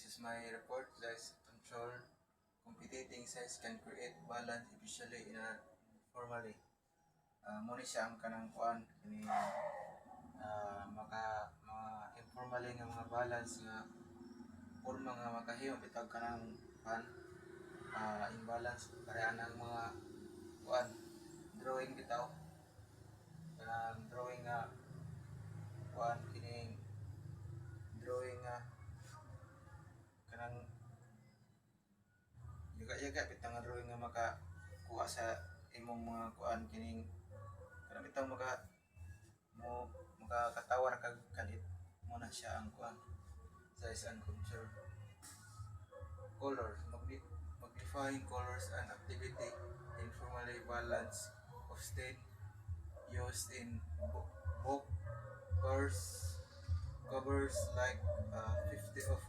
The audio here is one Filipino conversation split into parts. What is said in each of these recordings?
This is my report guys. Controlled competing size can create balance efficiently in a formally. Muna siya ang kanang kuan kini mga informally nga mga balance nga forma nga makahiyo bitag kanang kuan imbalance pareha ng mga kuan drawing bitaw kanang drawing nga kuan kining drawing nga kanang yaga-yaga bitang nga drawing nga makakuha sa imong mga kuan kining kanang bitaw makakatawar kag kanit mo na siya ang kuan size and control. Color magnifying colors and activity informally balance of state used in book covers like 50 of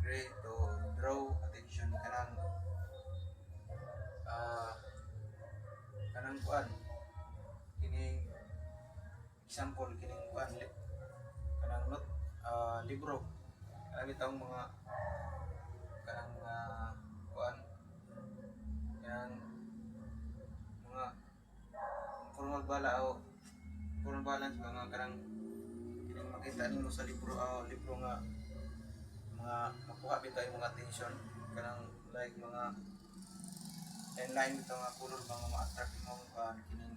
gray to draw attention kanang kuan kining example kining kuan kanang libro kanang bitang mga kanang kuan kanang mga formal bala o formal balance mga kanang kining makita nimo sa libro libro nga mga makuha bitaw imong attention kanang like mga line bitaw nga color mga ma-attract imong kining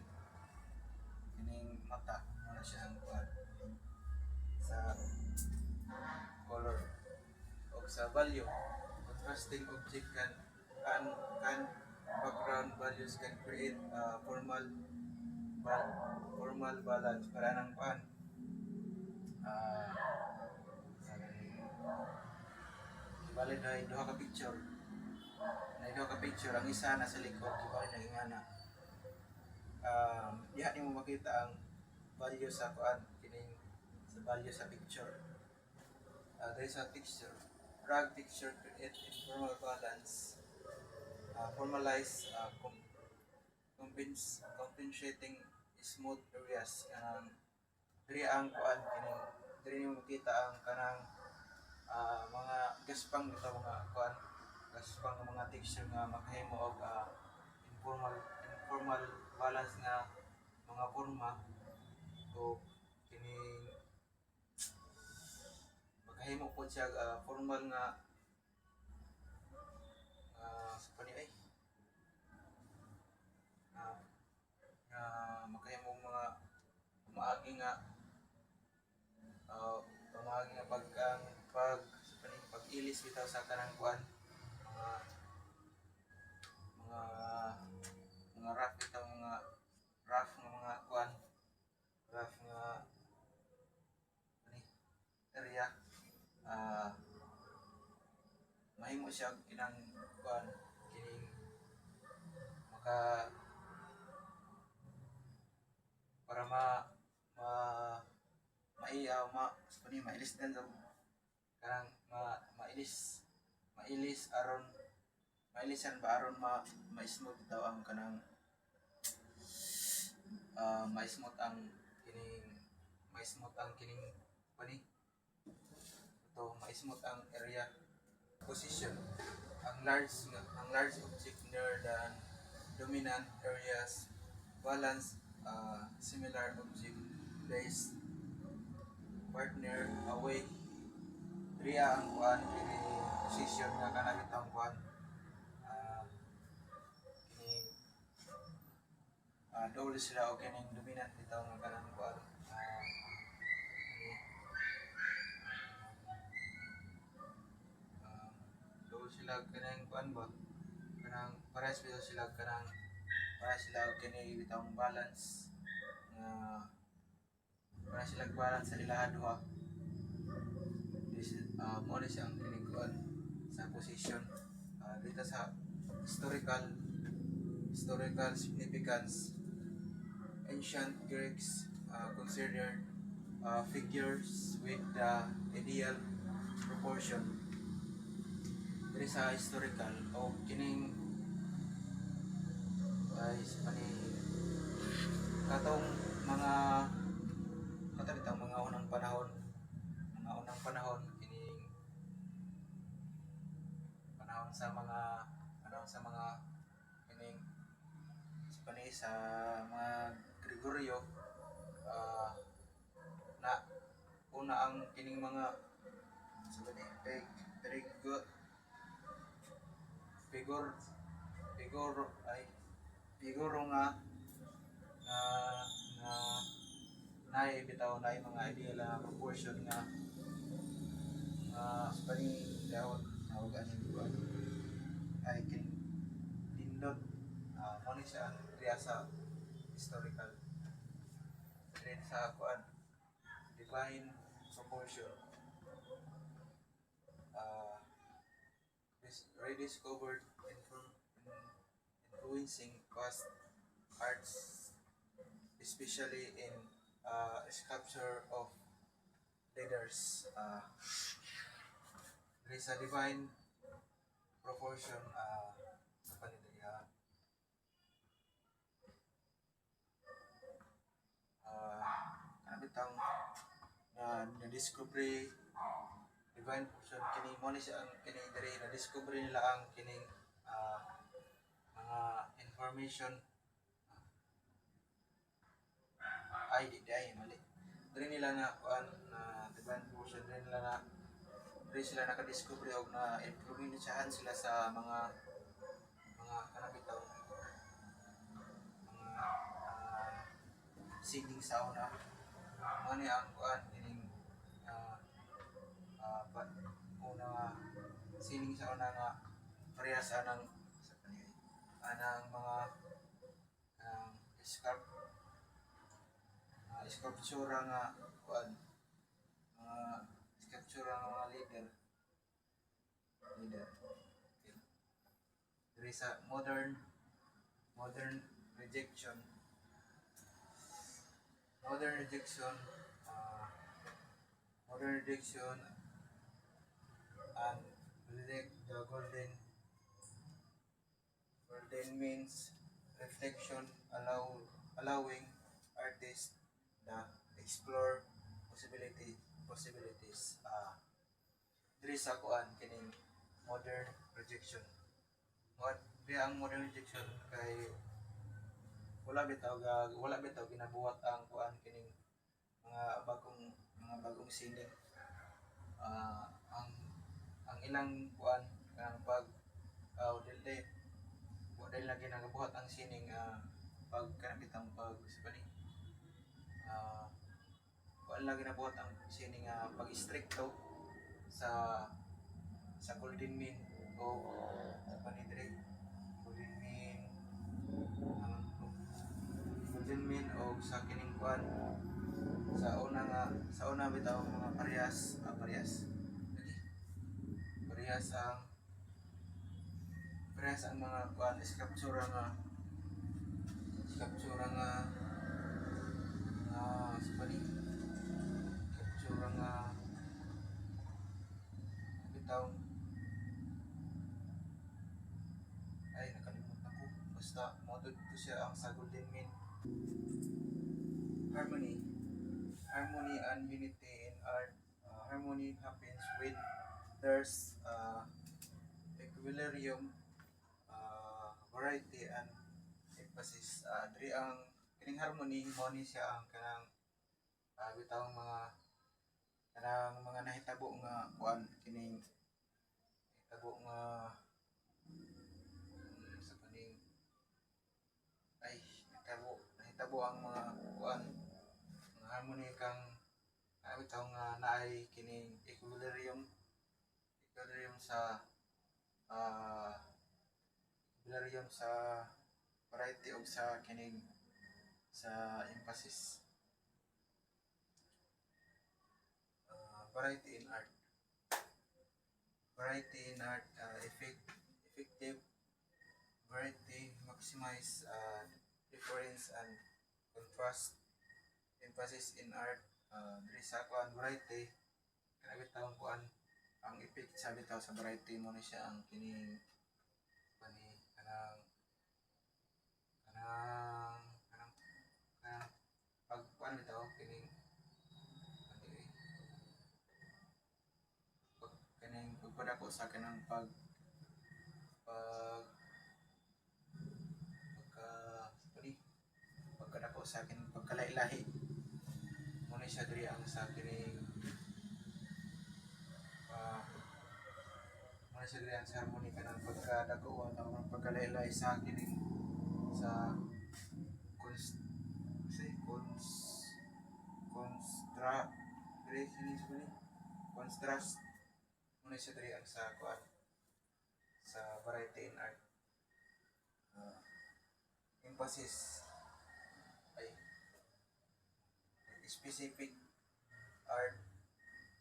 mata mo na siya ang kuan sa color o sa value. Contrasting object can background values can create formal balance para nang kuan bali na duha ka picture ang isa na sa likod bali na ingana diha nimo makita ang value sa kuan kining sa value sa picture. There is a texture drag texture create informal balance formalize compensating smooth areas diri ang kuan kining diri nimo makita ang kanang mga gaspang bitaw mga kuan gaspang mga texture nga makahimo og informal balance nga mga forma o kining makahimo po siya formal nga sa pani ay makahimo mga maagi nga pag-ilis bitaw sa kanang kuan mga rough bitaw mga rough nga mga kuan rough nga area mahimo siya kinang kuan kining para mailis din kanang mailis aron mailisan ba aron ma-smooth daw ang kanang ma-smooth ang kining pani ito ma-smooth ang area position ang large object near the dominant areas balance similar object placed partner away diriya ang kuan kini position nga kana bitang kuan kining double sila o kining dominant bitaw nga kanang kuan double sila kanang kuan ba kanang parehas bitaw sila kanang para sila og kini bitawng balance para sila balance sa ilaha duha mo na siya ang kinikuan sa position dito sa historical significance. Ancient Greeks considered figures with the ideal proportion. Dito sa historical o kining guys katong mga unang panahon kining sa mga sa mga kining sa mga Gregorio, ah, na una ang kining mga sabi ni figure figure ay figuro nga nga naay bitaw naay mga ideal na proportion nga sabi ni daw tawag ani ko ay kin nindot mo ni siya riya sa historical rin sa kuan divine proportion, uh, rediscovered influencing past arts, especially in sculpture of leaders. There is a divine proportion sa paniliha. Bitang na discovery divine portion kini mo ni siya ang kini diri na discovery nila ang kining mga information ay di ay mali diri nila na kuan na divine portion diri nila na diri sila nakadiscovery og na influensyahan sila sa mga kanang bitaw mga singing sa una mo ni ang kuan kining una sining sa una nga parehas anang mga sculptura nga kuan mga sculptura nga mga leader okay. There is a modern rejection modern rejection and reject the golden means reflection allowing artists na explore possibilities diri sa kuan kining modern rejection what di ang modern rejection kay wala bitaw ginabuhat ang kuan kining mga bagong sining ang ilang kuan ang pag dili na ginagabuhat ang sining pag kanabitang pag sabani kuan lang ginabuhat ang sining pag stricto sa golden mean o sabani diri golden mean o sa kining kuan sa una bitaw mga parehas ang mga kuan sculptura nga sabani sculptura nga bitaw ay nakalimutan ko basta modod ko siya ang sa golden mean harmony and unity in art. Harmony happens when there's equilibrium, variety and emphasis. Diri ang kining harmony siya ang kanang bitaw mga nahitabo nga kuan kining nahitabo nga sa kaning ay nahitabo ang mga kuan harmony kang bitaw nga naay kining equilibrium sa variety og sa kining sa emphasis. Variety in art effective variety maximize difference and contrast. Emphasis in art diri sa kuan variety kana bitaw kuan ang effect sa bitaw sa variety mo ni siya ang kining kanang pag kuan bitaw kining pagpadako sa kanang pag pagka pwede pagkadako sa akin pagkalailahi muna siya diri ang sa kining muna siya diri ang sa harmony kanang pagkadako ang pagkalailahi sa kining sa cons constra diri kining sa ni contrast muna siya diri ang sa kuan sa variety in art. Emphasis ay specific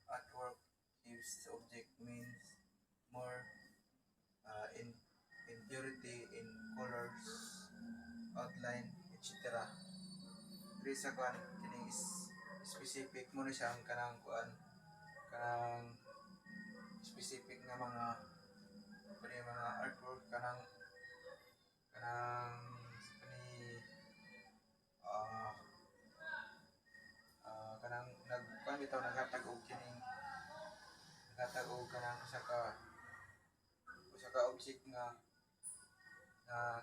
artwork gives the object means more in purity, in colors, outline, etc. Diri sa kuan kini is specific mo na siya ang kanang specific nga mga mga artwork kanang kani kanang nagkuan bitaw naghatag og kining naghatag og kanang usa ka object nga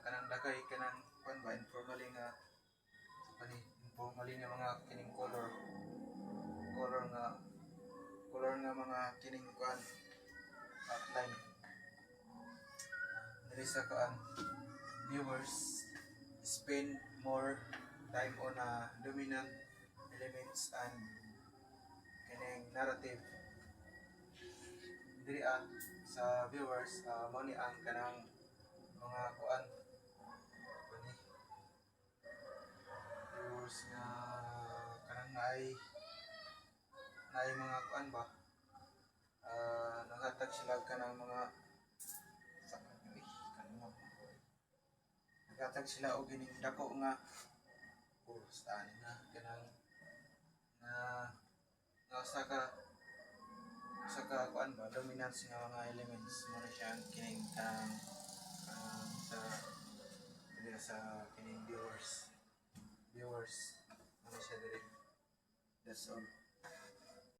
kanang dagay kanang kuan ba informally nga informally nga mga kining color nga mga kining kuan outline diri sa kuan viewers spend more time on dominant elements and kining narrative diri sa viewers mao ni ang kanang mga kuan kani viewers nga kanang naay mga kuan ba naghatag sila kanang mga naghatag sila og gining dako nga staan na kanang nga sa kuan ba dominance nga mga elements mo na siya kining sa kining viewers mo na siya diri. That's all.